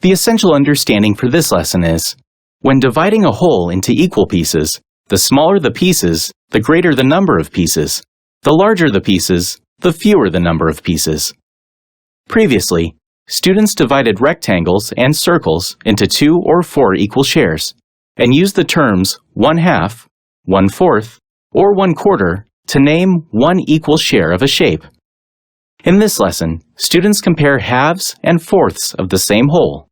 The essential understanding for this lesson is, when dividing a whole into equal pieces, the smaller the pieces, the greater the number of pieces. The larger the pieces, the fewer the number of pieces. Previously, students divided rectangles and circles into 2 or 4 equal shares, and used the terms 1/2, 1/4, or 1/4 to name one equal share of a shape. In this lesson, students compare halves and fourths of the same whole.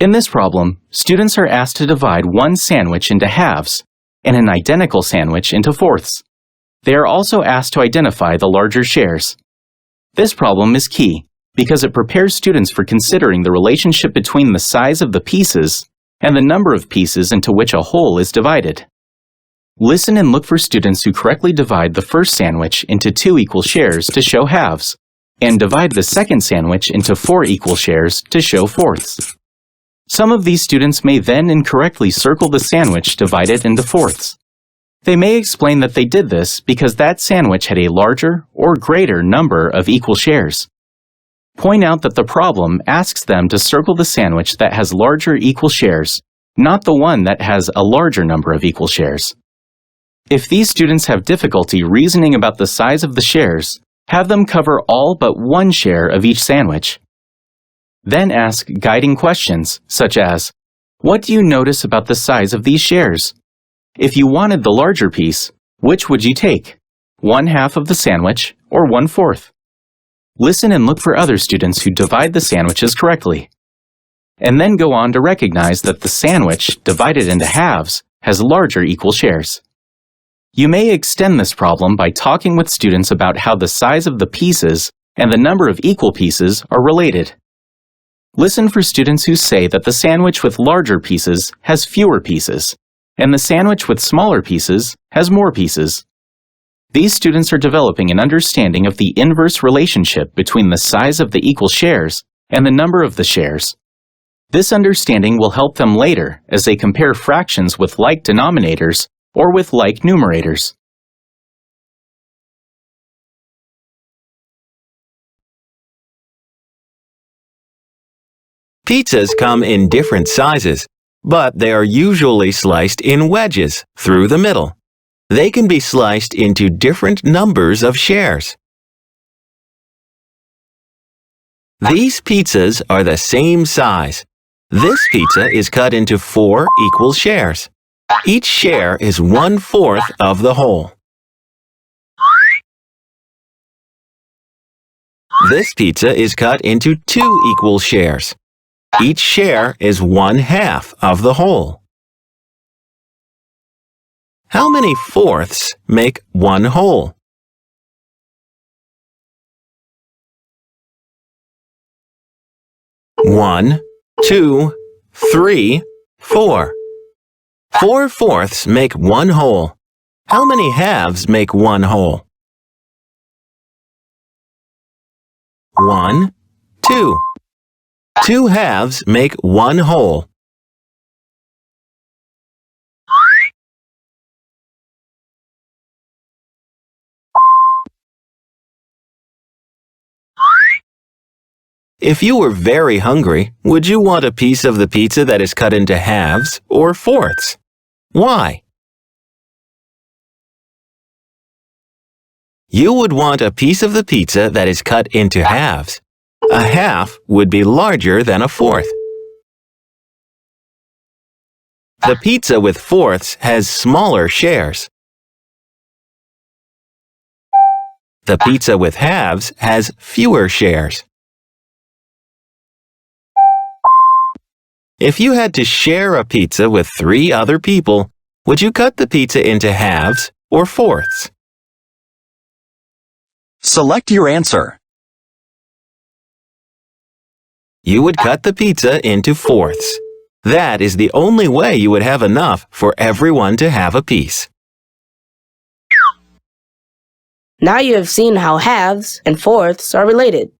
In this problem, students are asked to divide one sandwich into halves and an identical sandwich into fourths. They are also asked to identify the larger shares. This problem is key because it prepares students for considering the relationship between the size of the pieces and the number of pieces into which a whole is divided. Listen and look for students who correctly divide the first sandwich into 2 equal shares to show halves, and divide the second sandwich into 4 equal shares to show fourths. Some of these students may then incorrectly circle the sandwich divided into fourths. They may explain that they did this because that sandwich had a larger or greater number of equal shares. Point out that the problem asks them to circle the sandwich that has larger equal shares, not the one that has a larger number of equal shares. If these students have difficulty reasoning about the size of the shares, have them cover all but one share of each sandwich. Then ask guiding questions, such as, what do you notice about the size of these shares? If you wanted the larger piece, which would you take? 1/2 of the sandwich or 1/4? Listen and look for other students who divide the sandwiches correctly. And then go on to recognize that the sandwich, divided into halves, has larger equal shares. You may extend this problem by talking with students about how the size of the pieces and the number of equal pieces are related. Listen for students who say that the sandwich with larger pieces has fewer pieces, and the sandwich with smaller pieces has more pieces. These students are developing an understanding of the inverse relationship between the size of the equal shares and the number of the shares. This understanding will help them later as they compare fractions with like denominators or with like numerators. Pizzas come in different sizes, but they are usually sliced in wedges through the middle. They can be sliced into different numbers of shares. These pizzas are the same size. This pizza is cut into 4 equal shares. Each share is 1/4 of the whole. This pizza is cut into 2 equal shares. Each share is 1/2 of the whole. How many fourths make one whole? One, 2, 3, 4. 4 fourths make one whole. How many halves make one whole? 1, 2. 2 halves make one whole. If you were very hungry, would you want a piece of the pizza that is cut into halves or fourths? Why? You would want a piece of the pizza that is cut into halves. A half would be larger than a fourth. The pizza with fourths has smaller shares. The pizza with halves has fewer shares. If you had to share a pizza with 3 other people, would you cut the pizza into halves or fourths? Select your answer. You would cut the pizza into fourths. That is the only way you would have enough for everyone to have a piece. Now you have seen how halves and fourths are related.